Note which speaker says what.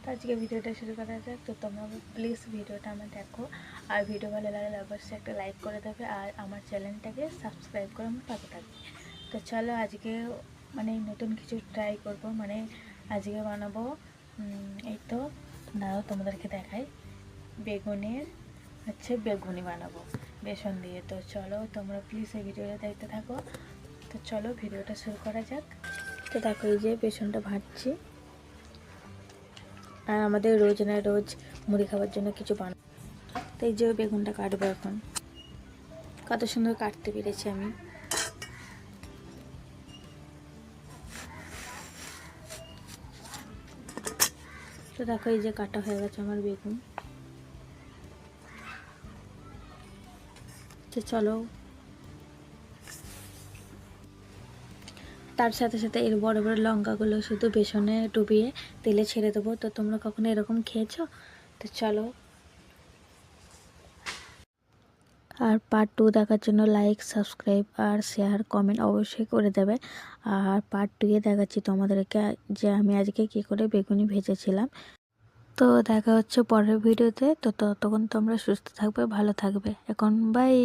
Speaker 1: তো আজকে ভিডিওটা শুরু করা যাক। তো তোমরা প্লিজ ভিডিওটা আমার দেখো, আর ভিডিও ভালো লাগলে অবশ্যই একটা লাইক করে দেবে, আর আমার চ্যানেলটাকে সাবস্ক্রাইব করে আমার পাশে থাকবে। তো চলো আজকে মানে নতুন কিছু ট্রাই করব, মানে আজকে বানাবো এই তো দাঁড়াও তোমাদেরকে দেখাই, বেগুনি বানাবো বেসন দিয়ে। তো চলো তোমরা প্লিজ এই ভিডিওটা দেখতে থাকো। তো চলো ভিডিওটা শুরু করা যাক। তো দেখো এই যে বেসনটা ভাজছি, আর আমাদের রোজ না রোজ মুড়ি খাবার জন্য কিছু বানাবো। তো এই যে বেগুনটা কাটবো এখন, কত সুন্দর কাটতে পেরেছি আমি। তো দেখো এই যে কাটা হয়ে গেছে আমার বেগুন। তো চলো তার সাথে সাথে এর বড় বড় লঙ্কাগুলো শুধু বেসনে ডুবিয়ে তেলে ছেড়ে দেবো। তো তোমরা কখনো এরকম খেয়েছো? তো চলো, আর পার্ট 2 দেখার জন্য লাইক, সাবস্ক্রাইব আর শেয়ার কমেন্ট অবশ্যই করে দেবে। আর পার্ট 2 এ দেখাচ্ছি তোমাদেরকে যে আমি আজকে কী করে বেগুনি ভেজেছিলাম। তো দেখা হচ্ছে পরের ভিডিওতে। তো ততক্ষণ তোমরা সুস্থ থাকবে, ভালো থাকবে। এখন বাই।